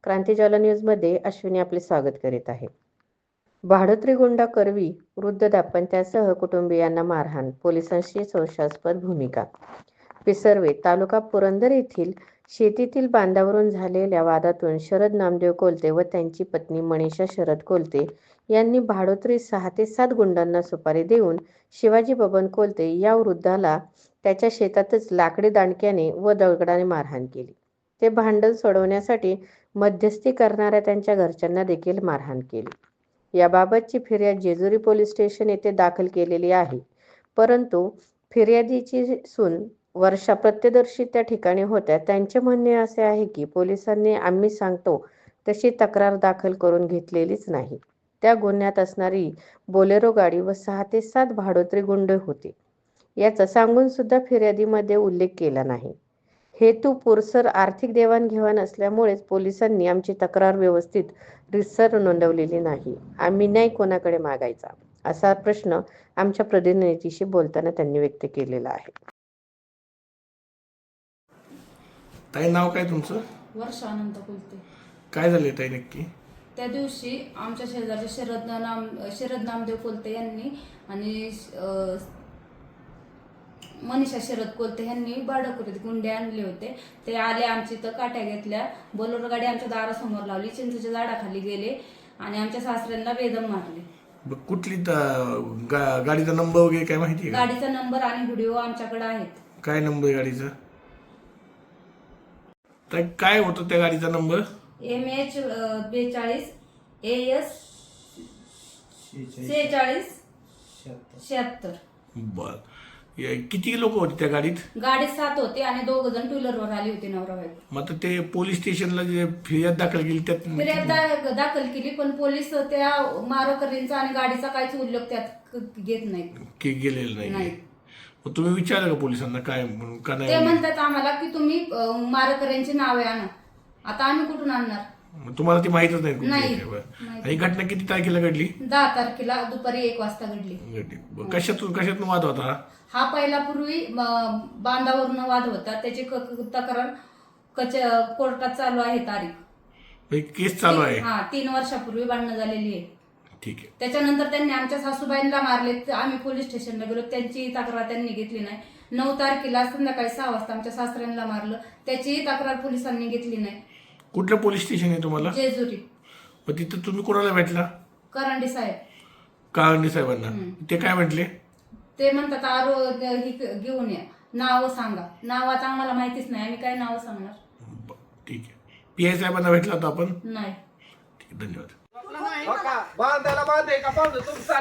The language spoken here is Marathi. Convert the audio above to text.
क्रांतिज्वाला न्यूजमध्ये अश्विनी आपले स्वागत करीत आहे. भाडोत्री गुंडा करवी वृद्ध दाम्पत्यासह कुटुंबियांना मारहाण, पोलिसांची संशयास्पद भूमिका. पिसर्वे तालुका पुरंदर येथील शेतीतील बांधावरून झालेल्या वादातून शरद नामदेव कोलते व त्यांची पत्नी मनीषा शरद कोलते यांनी भाडोत्री 6 ते 7 गुंडांना सुपारी देऊन शिवाजी बबन कोलते या वृद्धाला त्याच्या शेतातच लाकडी दांडक्याने व दगडाने मारहाण केली. ते भांडण सोडवण्यासाठी मध्यस्थी करणाऱ्या त्यांच्या घरच्यांना देखील मारहाण केली. याबाबतची फिर्याद जेजुरी पोलीस स्टेशन येथे दाखल केलेली आहे. परंतु फिर्यादीची सून वर्षा प्रत्यक्षदर्शी त्या ठिकाणी होत्या. त्यांचे म्हणणे असे आहे की पोलिसांनी आम्ही सांगतो तशी तक्रार दाखल करून घेतलेलीच नाही. त्या गुन्ह्यात असणारी बोलेरो गाडी व 6 ते 7 भाडोत्री गुंड होते याचा सांगून सुद्धा फिर्यादीमध्ये उल्लेख केला नाही. हेतू पुरसर आर्थिक देवाणघेवाण असल्यामुळेच पोलिसांनी आमची तक्रार व्यवस्थित रीतसर नोंदवलेली नाही. आम्ही न्याय कोणाकडे मागायचा, असा प्रश्न आमच्या प्रतिनिधीशी बोलताना त्यांनी व्यक्त केलेला आहे. ताई, नाव काय तुमचं? वर्षा अनंत कोलते. काय झाले ताई नक्की? त्या दिवशी आमच्या शेजारचे शरद नामदेव कोलते यांनी आणि मनीषा शरद कोलते यांनी भाडोत्री गुंडे आणले होते. ते आले, आमची तर काट्या घेतल्या, बोलेरो गाडी आमच्या दारासमोर लावली, चिंचेच्या झाडाखाली गेले आणि आमच्या सासऱ्यांना बेदम मारले. कुठली गाडीचा नंबर वगैरे काय माहिती आहे? गाडीचा नंबर आणि व्हिडिओ आमच्याकडे आहेत. काय नंबर आहे गाडीचा? काय होतं त्या गाडीचा नंबर? MH 42 AS 46 76. बर. किती लोक होते त्या गाडीत? गाडीत 7 होते आणि 2 जण टू व्हीलरवर आले होते, नवरा बायको. मग ते पोलीस स्टेशनला जे फिर्याद दाखल केली त्यात फिर्याद दाखल केली, पण पोलीस त्या मारोकरींचा आणि गाडीचा काहीच उल्लेख त्यात घेत नाहीत, गेलेलं नाही. मग तुम्ही विचारलं का पोलिसांना काय का नाही? ते म्हणतात आम्हाला की तुम्ही मारोकऱ्यांची नावे आणा. आता आम्ही कुठून आणणार? तुम्हाला ती माहितच नाही? नाही. ही घटना किती तारखेला घडली? 10 तारखेला दुपारी 1 वाजता घडली. कशातून वाद होता? हा पहिला पूर्वी बांधावरून वाद होता, त्याची तक्रार कोर्टात चालू आहे. तारीख केस चालू आहे. 3 वर्षापूर्वी भांडणं झालेली आहे. ठीक आहे. त्याच्यानंतर त्यांनी आमच्या सासूबाईंना मारले. आम्ही पोलीस स्टेशनला गेलो, त्यांची तक्रार त्यांनी घेतली नाही. 9 तारखेला संध्याकाळी 6 वाजता आमच्या सासऱ्यांना मारलं, त्याचीही तक्रार पोलिसांनी घेतली नाही. कुठलं पोलीस स्टेशन आहे तुम्हाला? जेजुरी. मग तिथं तुम्ही कोणाला भेटला? करंडी साहेब. करंडी साहेबांना. ते काय म्हटले? ते म्हणतात घेऊन या, नाव सांगा. नावात आम्हाला माहितीच नाही, आम्ही काय नाव सांगणार. ठीक आहे. PI साहेबांना भेटला होता आपण? नाही. ठीक आहे, धन्यवाद. बांधायला बांधे का पाहतो तुमचा